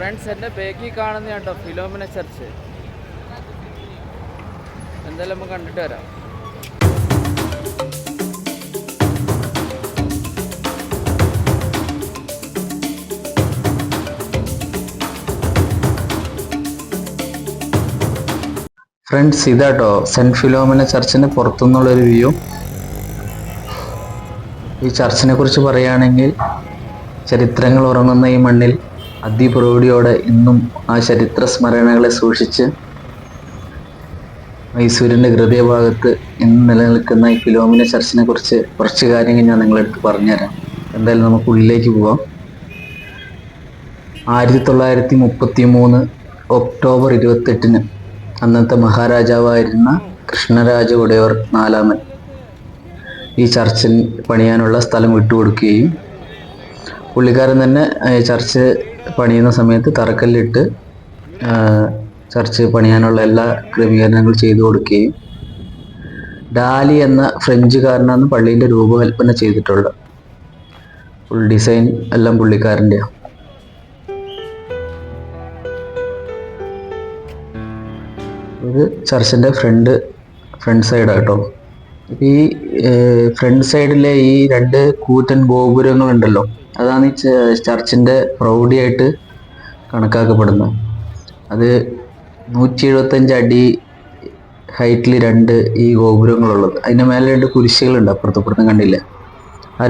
Friends, എൻ്റെ ബേക്കിൽ കാണുന്ന കേട്ടോ ഫിലോമിന ചർച്ച്. എന്തായാലും നമുക്ക് കണ്ടിട്ട് വരാം. ഫ്രണ്ട്സ്, ഇതാട്ടോ സെന്റ് ഫിലോമിന ചർച്ചിന് പുറത്തുനിന്നുള്ളൊരു വ്യൂ. ഈ ചർച്ചിനെ കുറിച്ച് പറയുകയാണെങ്കിൽ, ചരിത്രങ്ങൾ ഉറങ്ങുന്ന ഈ മണ്ണിൽ അതിപ്രൗഢിയോടെ ഇന്നും ആ ചരിത്ര സ്മരണകളെ സൂക്ഷിച്ച് മൈസൂരിൻ്റെ ഹൃദയഭാഗത്ത് ഇന്ന് നിലനിൽക്കുന്ന ഈ ഫിലോമിന ചർച്ചിനെ കുറിച്ച് കുറച്ച് കാര്യങ്ങൾ ഞാൻ നിങ്ങളെടുത്ത് പറഞ്ഞുതരാം. എന്തായാലും നമുക്ക് ഉള്ളിലേക്ക് പോവാം. 1933 ഒക്ടോബർ 28 അന്നത്തെ മഹാരാജാവായിരുന്ന കൃഷ്ണരാജ ഉടയവർ നാലാമൻ ഈ ചർച്ചിൽ പണിയാനുള്ള സ്ഥലം വിട്ടുകൊടുക്കുകയും പുള്ളിക്കാരൻ തന്നെ ചർച്ച് പണിയുന്ന സമയത്ത് തറക്കല്ലിട്ട് ചർച്ച് പണിയാനുള്ള എല്ലാ ക്രമീകരണങ്ങളും ചെയ്തു കൊടുക്കുകയും ഡാലി എന്ന ഫ്രഞ്ചുകാരനാണ് പള്ളീൻ്റെ രൂപകൽപ്പന ചെയ്തിട്ടുള്ളത്. ഫുൾ ഡിസൈൻ എല്ലാം പുള്ളിക്കാരൻ്റെയാണ്. ഇത് ചർച്ചിൻ്റെ ഫ്രണ്ട് സൈഡാണ് കേട്ടോ. ഈ ഫ്രണ്ട് സൈഡിലെ ഈ രണ്ട് കൂറ്റൻ ഗോപുരങ്ങളുണ്ടല്ലോ, അതാണ് ഈ ചർച്ചിൻ്റെ പ്രൗഢിയായിട്ട് കണക്കാക്കപ്പെടുന്നത്. അത് 175 അടി ഹൈറ്റിൽ രണ്ട് ഈ ഗോപുരങ്ങളുള്ളത്. അതിൻ്റെ മേലെ രണ്ട് കുരിശുകളുണ്ട്, അപ്പുറത്തും കണ്ടില്ല. ആ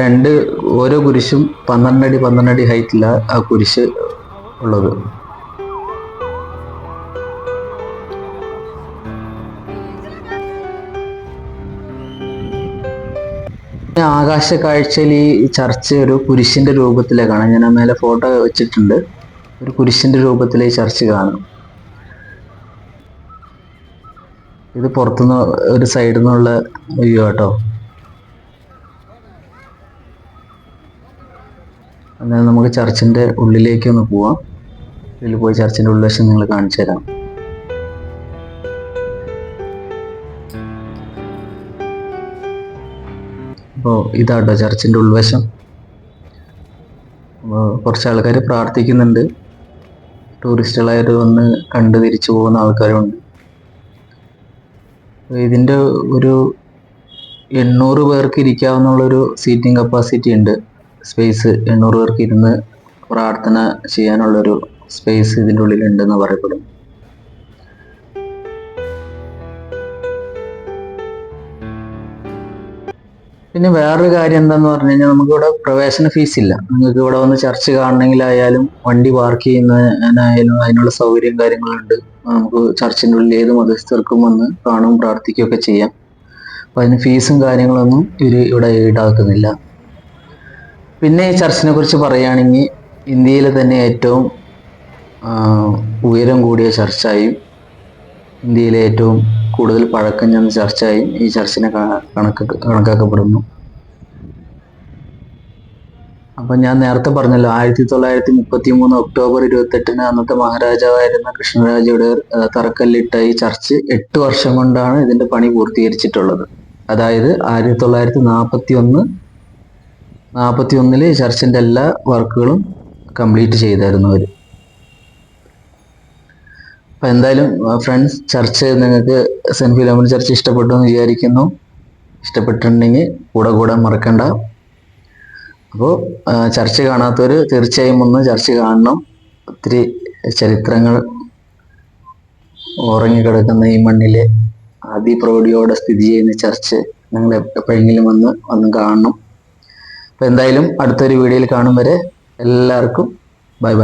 ഓരോ കുരിശും 12 അടി ഹൈറ്റിലാണ് ആ കുരിശ് ഉള്ളത്. ആകാശ കാഴ്ചയിൽ ഈ ചർച്ച് ഒരു കുരിശിൻ്റെ രൂപത്തിലെ കാണാം. ഞാൻ ആ മേലെ ഫോട്ടോ വെച്ചിട്ടുണ്ട്. ഒരു കുരിശിൻ്റെ രൂപത്തിലെ ഈ ചർച്ച് കാണാം. ഇത് പുറത്തുനിന്ന് ഒരു സൈഡിൽ നിന്നുള്ള വ്യൂ കേട്ടോ. എന്നാൽ നമുക്ക് ചർച്ചിൻ്റെ ഉള്ളിലേക്ക് ഒന്ന് പോവാം. ഇതിൽ പോയി ചർച്ചിൻ്റെ ഉൾവശം നിങ്ങൾ കാണിച്ചു തരാം. അപ്പോൾ ഇതാട്ടോ ചർച്ചിൻ്റെ ഉൾവശം. അപ്പോൾ കുറച്ച് ആൾക്കാർ പ്രാർത്ഥിക്കുന്നുണ്ട്. ടൂറിസ്റ്റുകളായിട്ട് വന്ന് കണ്ട് തിരിച്ചു പോകുന്ന ആൾക്കാരുണ്ട്. ഇതിൻ്റെ ഒരു 800 പേർക്ക് ഇരിക്കാവുന്നുള്ളൊരു സീറ്റിംഗ് കപ്പാസിറ്റി ഉണ്ട്. സ്പേസ് 800 പേർക്ക് ഇരുന്ന് പ്രാർത്ഥന ചെയ്യാനുള്ളൊരു സ്പേസ് ഇതിൻ്റെ ഉള്ളിലുണ്ടെന്ന് പറയപ്പെടുന്നു. പിന്നെ വേറൊരു കാര്യം എന്താന്ന് പറഞ്ഞു കഴിഞ്ഞാൽ, നമുക്കിവിടെ പ്രവേശന ഫീസ് ഇല്ല. നിങ്ങൾക്ക് ഇവിടെ വന്ന് ചർച്ച് കാണണമെങ്കിലായാലും വണ്ടി പാർക്ക് ചെയ്യുന്നതിനായാലും അതിനുള്ള സൗകര്യം കാര്യങ്ങളുണ്ട്. നമുക്ക് ചർച്ചിൻ്റെ ഉള്ളിൽ ഏത് മതസ്ഥർക്കും വന്ന് കാണും പ്രാർത്ഥിക്കുകയൊക്കെ ചെയ്യാം. അപ്പം അതിന് ഫീസും കാര്യങ്ങളൊന്നും ഇവിടെ ഈടാക്കുന്നില്ല. പിന്നെ ഈ ചർച്ചിനെ കുറിച്ച് പറയുകയാണെങ്കിൽ, ഇന്ത്യയിലെ തന്നെ ഏറ്റവും ഉയരം കൂടിയ ചർച്ചായും ഇന്ത്യയിലെ ഏറ്റവും കൂടുതൽ പഴക്കം ചെന്ന ചർച്ചായും ഈ ചർച്ചിനെ കണക്കാക്കപ്പെടുന്നു. അപ്പം ഞാൻ നേരത്തെ പറഞ്ഞല്ലോ, 1933 ഒക്ടോബർ 28 അന്നത്തെ മഹാരാജാവായിരുന്ന കൃഷ്ണരാജയുടെ തറക്കല്ലിട്ട ഈ ചർച്ച് 8 വർഷം കൊണ്ടാണ് ഇതിൻ്റെ പണി പൂർത്തീകരിച്ചിട്ടുള്ളത്. അതായത് 1941 ചർച്ചിൻ്റെ എല്ലാ വർക്കുകളും കംപ്ലീറ്റ് ചെയ്തായിരുന്നു അവർ. അപ്പം എന്തായാലും ഫ്രണ്ട്സ്, ചർച്ച് നിങ്ങൾക്ക് സെന്റ് ഫിലോമിന ചർച്ച് ഇഷ്ടപ്പെട്ടു എന്ന് വിചാരിക്കുന്നു. ഇഷ്ടപ്പെട്ടിട്ടുണ്ടെങ്കിൽ കൂടെ മറക്കണ്ട. അപ്പോൾ ചർച്ച് കാണാത്തവർ തീർച്ചയായും ഒന്ന് ചർച്ച് കാണണം. ഒത്തിരി ചരിത്രങ്ങൾ ഉറങ്ങിക്കിടക്കുന്ന ഈ മണ്ണിലെ അതിപ്രൗഢിയോടെ സ്ഥിതി ചെയ്യുന്ന ചർച്ച് നിങ്ങൾ എപ്പോഴെങ്കിലും വന്ന് കാണണം. അപ്പോൾ എന്തായാലും അടുത്തൊരു വീഡിയോയിൽ കാണും വരെ എല്ലാവർക്കും ബൈ.